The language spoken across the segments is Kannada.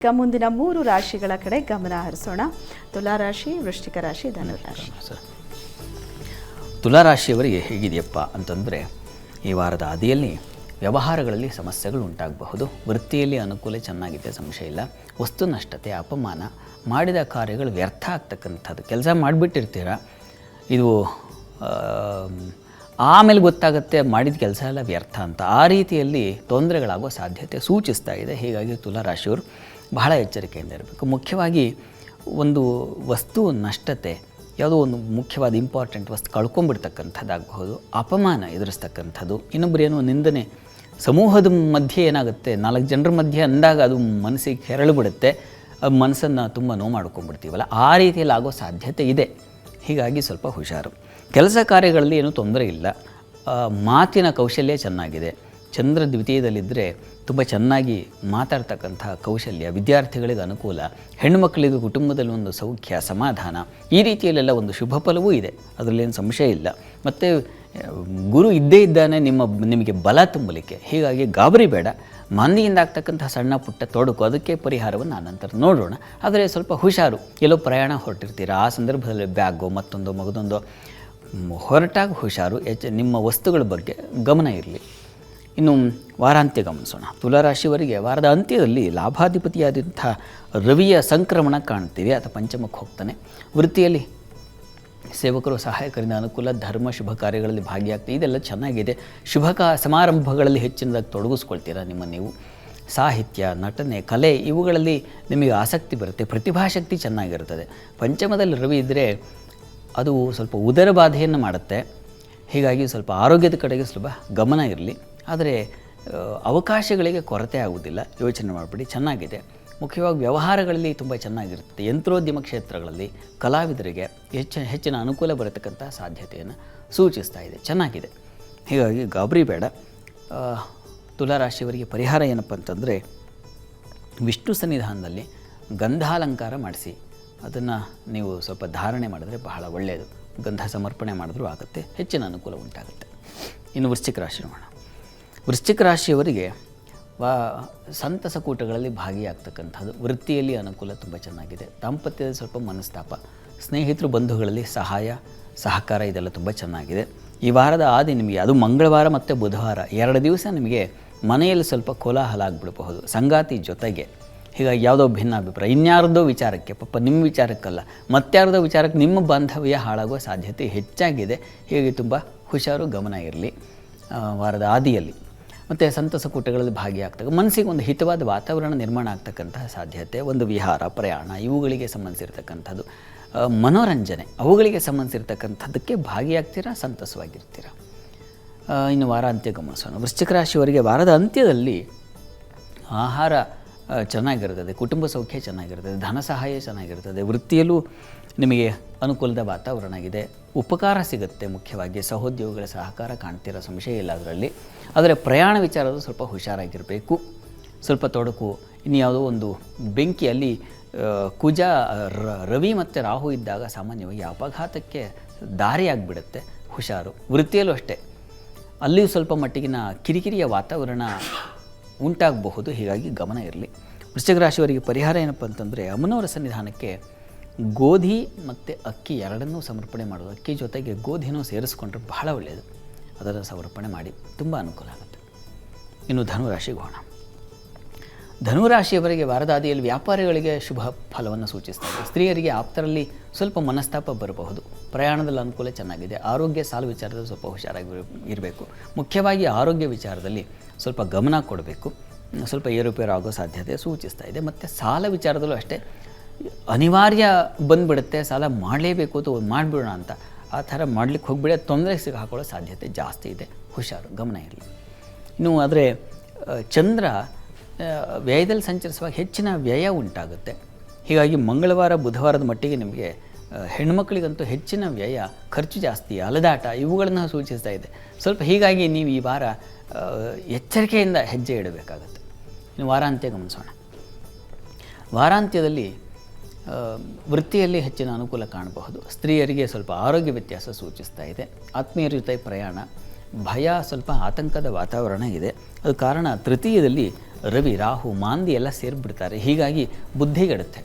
ಈಗ ಮುಂದಿನ 3 ರಾಶಿಗಳ ಕಡೆ ಗಮನ ಹರಿಸೋಣ. ತುಲಾರಾಶಿ, ವೃಶ್ಚಿಕ ರಾಶಿ, ಧನುರಾಶಿ. ತುಲಾರಾಶಿಯವರಿಗೆ ಹೇಗಿದೆಯಪ್ಪ ಅಂತಂದರೆ, ಈ ವಾರದ ಆದಿಯಲ್ಲಿ ವ್ಯವಹಾರಗಳಲ್ಲಿ ಸಮಸ್ಯೆಗಳು ಉಂಟಾಗಬಹುದು. ವೃತ್ತಿಯಲ್ಲಿ ಅನುಕೂಲ ಚೆನ್ನಾಗಿದೆ, ಸಂಶಯ ಇಲ್ಲ. ವಸ್ತು ನಷ್ಟತೆ, ಅಪಮಾನ, ಮಾಡಿದ ಕಾರ್ಯಗಳು ವ್ಯರ್ಥ ಆಗ್ತಕ್ಕಂಥದ್ದು. ಕೆಲಸ ಮಾಡಿಬಿಟ್ಟಿರ್ತೀರ, ಇದು ಆಮೇಲೆ ಗೊತ್ತಾಗುತ್ತೆ ಮಾಡಿದ ಕೆಲಸ ಎಲ್ಲ ವ್ಯರ್ಥ ಅಂತ. ಆ ರೀತಿಯಲ್ಲಿ ತೊಂದರೆಗಳಾಗೋ ಸಾಧ್ಯತೆ ಸೂಚಿಸ್ತಾ ಇದೆ. ಹೀಗಾಗಿ ತುಲಾರಾಶಿಯವರು ಬಹಳ ಎಚ್ಚರಿಕೆಯಿಂದ ಇರಬೇಕು. ಮುಖ್ಯವಾಗಿ ಒಂದು ವಸ್ತು ನಷ್ಟತೆ, ಯಾವುದೋ ಒಂದು ಮುಖ್ಯವಾದ ಇಂಪಾರ್ಟೆಂಟ್ ವಸ್ತು ಕಳ್ಕೊಂಡ್ಬಿಡ್ತಕ್ಕಂಥದ್ದಾಗಬಹುದು, ಅಪಮಾನ ಎದುರಿಸ್ತಕ್ಕಂಥದ್ದು, ಇನ್ನೊಬ್ಬರೇನೋ ನಿಂದನೆ, ಸಮೂಹದ ಮಧ್ಯೆ ಏನಾಗುತ್ತೆ, 4 ಜನರ ಮಧ್ಯೆ ಅಂದಾಗ ಅದು ಮನಸ್ಸಿಗೆ ಕೆರಳಿಬಿಡುತ್ತೆ, ಅದು ಮನಸ್ಸನ್ನು ತುಂಬ ನೋವು ಮಾಡ್ಕೊಂಡ್ಬಿಡ್ತೀವಲ್ಲ, ಆ ರೀತಿಯಲ್ಲಿ ಆಗೋ ಸಾಧ್ಯತೆ ಇದೆ. ಹೀಗಾಗಿ ಸ್ವಲ್ಪ ಹುಷಾರು. ಕೆಲಸ ಕಾರ್ಯಗಳಲ್ಲಿ ಏನೂ ತೊಂದರೆ ಇಲ್ಲ. ಮಾತಿನ ಕೌಶಲ್ಯ ಚೆನ್ನಾಗಿದೆ. ಚಂದ್ರ ದ್ವಿತೀಯದಲ್ಲಿದ್ದರೆ ತುಂಬ ಚೆನ್ನಾಗಿ ಮಾತಾಡ್ತಕ್ಕಂಥ ಕೌಶಲ್ಯ, ವಿದ್ಯಾರ್ಥಿಗಳಿಗೆ ಅನುಕೂಲ, ಹೆಣ್ಣುಮಕ್ಕಳಿಗೆ ಕುಟುಂಬದಲ್ಲಿ ಒಂದು ಸೌಖ್ಯ, ಸಮಾಧಾನ, ಈ ರೀತಿಯಲ್ಲೆಲ್ಲ ಒಂದು ಶುಭ ಫಲವೂ ಇದೆ, ಅದರಲ್ಲೇನು ಸಂಶಯ ಇಲ್ಲ. ಮತ್ತು ಗುರು ಇದ್ದೇ ಇದ್ದಾನೆ ನಿಮಗೆ ಬಲ ತುಂಬಲಿಕ್ಕೆ. ಹೀಗಾಗಿ ಗಾಬರಿ ಬೇಡ. ಮನೆಯಿಂದ ಆಗ್ತಕ್ಕಂಥ ಸಣ್ಣ ಪುಟ್ಟ ತೊಡಕು, ಅದಕ್ಕೆ ಪರಿಹಾರವನ್ನು ಆನಂತರ ನೋಡೋಣ. ಆದರೆ ಸ್ವಲ್ಪ ಹುಷಾರು. ಎಲ್ಲೋ ಪ್ರಯಾಣ ಹೊರಟಿರ್ತೀರ, ಆ ಸಂದರ್ಭದಲ್ಲಿ ಬ್ಯಾಗು ಮತ್ತೊಂದು ಮಗದೊಂದು ಹೊರಟಾಗ ಹುಷಾರು. ನಿಮ್ಮ ವಸ್ತುಗಳ ಬಗ್ಗೆ ಗಮನ ಇರಲಿ. ಇನ್ನು ವಾರಾಂತ್ಯ ಗಮನಿಸೋಣ. ತುಲಾರಾಶಿಯವರಿಗೆ ವಾರದ ಅಂತ್ಯದಲ್ಲಿ ಲಾಭಾಧಿಪತಿಯಾದಂಥ ರವಿಯ ಸಂಕ್ರಮಣ ಕಾಣ್ತೀವಿ. ಆತ ಪಂಚಮಕ್ಕೆ ಹೋಗ್ತಾನೆ. ವೃತ್ತಿಯಲ್ಲಿ ಸೇವಕರು, ಸಹಾಯಕರಿಂದ ಅನುಕೂಲ, ಧರ್ಮ ಶುಭ ಕಾರ್ಯಗಳಲ್ಲಿ ಭಾಗಿಯಾಗ್ತೀವಿ. ಇದೆಲ್ಲ ಚೆನ್ನಾಗಿದೆ. ಶುಭ ಸಮಾರಂಭಗಳಲ್ಲಿ ಹೆಚ್ಚಿನದಾಗಿ ತೊಡಗಿಸ್ಕೊಳ್ತೀರಾ ನಿಮ್ಮ ನೀವು. ಸಾಹಿತ್ಯ, ನಟನೆ, ಕಲೆ ಇವುಗಳಲ್ಲಿ ನಿಮಗೆ ಆಸಕ್ತಿ ಬರುತ್ತೆ. ಪ್ರತಿಭಾಶಕ್ತಿ ಚೆನ್ನಾಗಿರ್ತದೆ. ಪಂಚಮದಲ್ಲಿ ರವಿ ಇದ್ದರೆ ಅದು ಸ್ವಲ್ಪ ಉದರ ಬಾಧೆಯನ್ನು ಮಾಡುತ್ತೆ. ಹೀಗಾಗಿ ಸ್ವಲ್ಪ ಆರೋಗ್ಯದ ಕಡೆಗೆ ಸ್ವಲ್ಪ ಗಮನ ಇರಲಿ. ಆದರೆ ಅವಕಾಶಗಳಿಗೆ ಕೊರತೆ ಆಗುವುದಿಲ್ಲ, ಯೋಚನೆ ಮಾಡಿಬಿಡಿ. ಚೆನ್ನಾಗಿದೆ. ಮುಖ್ಯವಾಗಿ ವ್ಯವಹಾರಗಳಲ್ಲಿ ತುಂಬ ಚೆನ್ನಾಗಿರುತ್ತೆ. ಯಂತ್ರೋದ್ಯಮ ಕ್ಷೇತ್ರಗಳಲ್ಲಿ ಕಲಾವಿದರಿಗೆ ಹೆಚ್ಚಿನ ಅನುಕೂಲ ಬರತಕ್ಕಂಥ ಸಾಧ್ಯತೆಯನ್ನು ಸೂಚಿಸ್ತಾ ಇದೆ. ಚೆನ್ನಾಗಿದೆ. ಹೀಗಾಗಿ ಗಾಬರಿ ಬೇಡ. ತುಲಾರಾಶಿಯವರಿಗೆ ಪರಿಹಾರ ಏನಪ್ಪ ಅಂತಂದರೆ, ವಿಷ್ಣು ಸನ್ನಿಧಾನದಲ್ಲಿ ಗಂಧಾಲಂಕಾರ ಮಾಡಿಸಿ ಅದನ್ನು ನೀವು ಸ್ವಲ್ಪ ಧಾರಣೆ ಮಾಡಿದ್ರೆ ಬಹಳ ಒಳ್ಳೆಯದು. ಗಂಧ ಸಮರ್ಪಣೆ ಮಾಡಿದ್ರೂ ಆಗುತ್ತೆ, ಹೆಚ್ಚಿನ ಅನುಕೂಲ ಉಂಟಾಗುತ್ತೆ. ಇನ್ನು ವೃಶ್ಚಿಕ ರಾಶಿ ನೋಡೋಣ. ವೃಶ್ಚಿಕ ರಾಶಿಯವರಿಗೆ ಸಂತಸ ಕೂಟಗಳಲ್ಲಿ ಭಾಗಿಯಾಗ್ತಕ್ಕಂಥದ್ದು. ವೃತ್ತಿಯಲ್ಲಿ ಅನುಕೂಲ ತುಂಬ ಚೆನ್ನಾಗಿದೆ. ದಾಂಪತ್ಯದಲ್ಲಿ ಸ್ವಲ್ಪ ಮನಸ್ತಾಪ, ಸ್ನೇಹಿತರು ಬಂಧುಗಳಲ್ಲಿ ಸಹಾಯ ಸಹಕಾರ ಇದೆಲ್ಲ ತುಂಬ ಚೆನ್ನಾಗಿದೆ. ಈ ವಾರದ ಆದಿ ನಿಮಗೆ, ಅದು ಮಂಗಳವಾರ ಮತ್ತು ಬುಧವಾರ 2 ದಿವಸ ನಿಮಗೆ ಮನೆಯಲ್ಲಿ ಸ್ವಲ್ಪ ಕೋಲಾಹಲ ಆಗಿಬಿಡಬಹುದು ಸಂಗಾತಿ ಜೊತೆಗೆ. ಹೀಗಾಗಿ ಯಾವುದೋ ಭಿನ್ನಾಭಿಪ್ರಾಯ, ಇನ್ಯಾರದೋ ವಿಚಾರಕ್ಕೆ, ಪಾಪ ನಿಮ್ಮ ವಿಚಾರಕ್ಕಲ್ಲ, ಮತ್ತಾರದೋ ವಿಚಾರಕ್ಕೆ ನಿಮ್ಮ ಬಾಂಧವ್ಯ ಹಾಳಾಗುವ ಸಾಧ್ಯತೆ ಹೆಚ್ಚಾಗಿದೆ. ಹೀಗೆ ತುಂಬ ಹುಷಾರು, ಗಮನ ಇರಲಿ ವಾರದ ಆದಿಯಲ್ಲಿ. ಮತ್ತು ಸಂತಸ ಕೂಟಗಳಲ್ಲಿ ಭಾಗಿಯಾಗ್ತಕ್ಕ, ಮನಸ್ಸಿಗೆ ಒಂದು ಹಿತವಾದ ವಾತಾವರಣ ನಿರ್ಮಾಣ ಆಗ್ತಕ್ಕಂತಹ ಸಾಧ್ಯತೆ, ಒಂದು ವಿಹಾರ, ಪ್ರಯಾಣ ಇವುಗಳಿಗೆ ಸಂಬಂಧಿಸಿರ್ತಕ್ಕಂಥದ್ದು, ಮನೋರಂಜನೆ ಅವುಗಳಿಗೆ ಸಂಬಂಧಿಸಿರ್ತಕ್ಕಂಥದ್ದಕ್ಕೆ ಭಾಗಿಯಾಗ್ತೀರ, ಸಂತಸವಾಗಿರ್ತೀರ. ಇನ್ನು ವಾರಾಂತ್ಯ ಗಮನಿಸೋಣ. ವೃಶ್ಚಿಕ ರಾಶಿಯವರಿಗೆ ವಾರದ ಅಂತ್ಯದಲ್ಲಿ ಆಹಾರ ಚೆನ್ನಾಗಿರ್ತದೆ, ಕುಟುಂಬ ಸೌಖ್ಯ ಚೆನ್ನಾಗಿರ್ತದೆ, ಧನ ಸಹಾಯ ಚೆನ್ನಾಗಿರ್ತದೆ. ವೃತ್ತಿಯಲ್ಲೂ ನಿಮಗೆ ಅನುಕೂಲದ ವಾತಾವರಣ ಇದೆ, ಉಪಕಾರ ಸಿಗುತ್ತೆ. ಮುಖ್ಯವಾಗಿ ಸಹೋದ್ಯೋಗಿಗಳ ಸಹಕಾರ ಕಾಣ್ತಿರೋ ಸಂಶಯ ಇಲ್ಲ ಅದರಲ್ಲಿ. ಆದರೆ ಪ್ರಯಾಣ ವಿಚಾರದ ಸ್ವಲ್ಪ ಹುಷಾರಾಗಿರಬೇಕು. ಸ್ವಲ್ಪ ತೊಡಕು. ಇನ್ನು ಯಾವುದೋ ಒಂದು ಬೆಂಕಿಯಲ್ಲಿ ಕುಜ, ರವಿ ಮತ್ತು ರಾಹು ಇದ್ದಾಗ ಸಾಮಾನ್ಯವಾಗಿ ಅಪಘಾತಕ್ಕೆ ದಾರಿಯಾಗಿಬಿಡುತ್ತೆ. ಹುಷಾರು. ವೃತ್ತಿಯಲ್ಲೂ ಅಷ್ಟೇ, ಅಲ್ಲಿಯೂ ಸ್ವಲ್ಪ ಮಟ್ಟಿಗಿನ ಕಿರಿಕಿರಿಯ ವಾತಾವರಣ ಉಂಟಾಗಬಹುದು. ಹೀಗಾಗಿ ಗಮನ ಇರಲಿ. ವೃಶ್ಚಿಕ ರಾಶಿಯವರಿಗೆ ಪರಿಹಾರ ಏನಪ್ಪ ಅಂತಂದರೆ, ಅಮ್ಮನವರ ಸನ್ನಿಧಾನಕ್ಕೆ ಗೋಧಿ ಮತ್ತು ಅಕ್ಕಿ ಎರಡನ್ನೂ ಸಮರ್ಪಣೆ ಮಾಡೋದು. ಅಕ್ಕಿ ಜೊತೆಗೆ ಗೋಧಿನೂ ಸೇರಿಸ್ಕೊಂಡ್ರೆ ಬಹಳ ಒಳ್ಳೆಯದು. ಅದನ್ನು ಸಮರ್ಪಣೆ ಮಾಡಿ, ತುಂಬ ಅನುಕೂಲ ಆಗುತ್ತೆ. ಇನ್ನು ಧನುರಾಶಿಗೆ ಹೋಗೋಣ. ಧನುರಾಶಿಯವರಿಗೆ ವಾರದಾದಿಯಲ್ಲಿ ವ್ಯಾಪಾರಿಗಳಿಗೆ ಶುಭ ಫಲವನ್ನು ಸೂಚಿಸ್ತಾರೆ. ಸ್ತ್ರೀಯರಿಗೆ ಆಪ್ತರಲ್ಲಿ ಸ್ವಲ್ಪ ಮನಸ್ತಾಪ ಬರಬಹುದು. ಪ್ರಯಾಣದಲ್ಲಿ ಅನುಕೂಲ ಚೆನ್ನಾಗಿದೆ. ಆರೋಗ್ಯ ಸಾಲ ವಿಚಾರದಲ್ಲಿ ಸ್ವಲ್ಪ ಹುಷಾರಾಗಿ ಇರಬೇಕು. ಮುಖ್ಯವಾಗಿ ಆರೋಗ್ಯ ವಿಚಾರದಲ್ಲಿ ಸ್ವಲ್ಪ ಗಮನ ಕೊಡಬೇಕು. ಸ್ವಲ್ಪ ಏರುಪೇರು ಆಗೋ ಸಾಧ್ಯತೆ ಸೂಚಿಸ್ತಾ ಇದೆ. ಮತ್ತು ಸಾಲ ವಿಚಾರದಲ್ಲೂ ಅಷ್ಟೇ, ಅನಿವಾರ್ಯ ಬಂದುಬಿಡುತ್ತೆ, ಸಾಲ ಮಾಡಲೇಬೇಕು ಅಂತ ಮಾಡಿಬಿಡೋಣ ಅಂತ, ಆ ಥರ ಮಾಡಲಿಕ್ಕೆ ಹೋಗಿಬಿಡಿ, ತೊಂದರೆಗೆ ಸಿಗಾಕೊಳ್ಳೋ ಸಾಧ್ಯತೆ ಜಾಸ್ತಿ ಇದೆ. ಹುಷಾರು, ಗಮನ ಇರಲಿ. ಇನ್ನು ಆದರೆ ಚಂದ್ರ ವ್ಯಯದಲ್ಲಿ ಸಂಚರಿಸುವಾಗ ಹೆಚ್ಚಿನ ವ್ಯಯ ಉಂಟಾಗುತ್ತೆ. ಹೀಗಾಗಿ ಮಂಗಳವಾರ ಬುಧವಾರದ ಮಟ್ಟಿಗೆ ನಿಮಗೆ ಹೆಣ್ಣುಮಕ್ಕಳಿಗಂತೂ ಹೆಚ್ಚಿನ ವ್ಯಯ, ಖರ್ಚು ಜಾಸ್ತಿ, ಅಲದಾಟ ಇವುಗಳನ್ನು ಸೂಚಿಸ್ತಾ ಇದೆ ಸ್ವಲ್ಪ. ಹೀಗಾಗಿ ನೀವು ಈ ವಾರ ಎಚ್ಚರಿಕೆಯಿಂದ ಹೆಜ್ಜೆ ಇಡಬೇಕಾಗತ್ತೆ. ಇನ್ನು ವಾರಾಂತ್ಯ ಗಮನಿಸೋಣ. ವಾರಾಂತ್ಯದಲ್ಲಿ ವೃತ್ತಿಯಲ್ಲಿ ಹೆಚ್ಚಿನ ಅನುಕೂಲ ಕಾಣಬಹುದು. ಸ್ತ್ರೀಯರಿಗೆ ಸ್ವಲ್ಪ ಆರೋಗ್ಯ ವ್ಯತ್ಯಾಸ ಸೂಚಿಸ್ತಾ ಇದೆ. ಆತ್ಮೀಯರ ಜೊತೆ ಪ್ರಯಾಣ, ಭಯ, ಸ್ವಲ್ಪ ಆತಂಕದ ವಾತಾವರಣ ಇದೆ. ಅದು ಕಾರಣ ತೃತೀಯದಲ್ಲಿ ರವಿ ರಾಹು ಮಾಂದಿ ಎಲ್ಲ ಸೇರಿಬಿಡ್ತಾರೆ. ಹೀಗಾಗಿ ಬುದ್ಧಿಗೆಡುತ್ತೆ.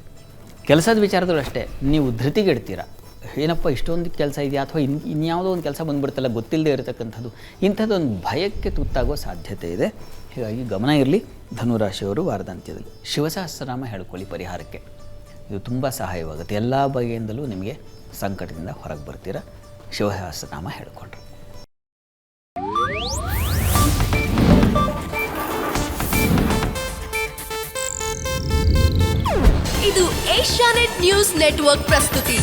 ಕೆಲಸದ ವಿಚಾರದಲ್ಲೂ ಅಷ್ಟೇ, ನೀವು ಧೃತಿಗೆಡ್ತೀರ. ಏನಪ್ಪ ಇಷ್ಟೊಂದು ಕೆಲಸ ಇದೆಯಾ, ಅಥವಾ ಇನ್ಯಾವುದೋ ಒಂದು ಕೆಲಸ ಬಂದುಬಿಡ್ತಲ್ಲ ಗೊತ್ತಿಲ್ಲದೆ ಇರತಕ್ಕಂಥದ್ದು, ಇಂಥದ್ದೊಂದು ಭಯಕ್ಕೆ ತುತ್ತಾಗೋ ಸಾಧ್ಯತೆ ಇದೆ. ಹೀಗಾಗಿ ಗಮನ ಇರಲಿ. ಧನುರಾಶಿಯವರು ವಾರದಾಂತ್ಯದಲ್ಲಿ ಶಿವಸಹಸ್ರನಾಮ ಹೇಳ್ಕೊಳ್ಳಿ ಪರಿಹಾರಕ್ಕೆ. ಇದು ತುಂಬ ಸಹಾಯವಾಗುತ್ತೆ. ಎಲ್ಲ ಬಗೆಯಿಂದಲೂ ನಿಮಗೆ ಸಂಕಟದಿಂದ ಹೊರಗೆ ಬರ್ತೀರ ಶಿವಸಹಸ್ರನಾಮ ಹೇಳ್ಕೊಂಡ್ರೆ. ಇದು ಏಷ್ಯಾನೆಟ್ ನ್ಯೂಸ್ ನೆಟ್ವರ್ಕ್ ಪ್ರಸ್ತುತಿ.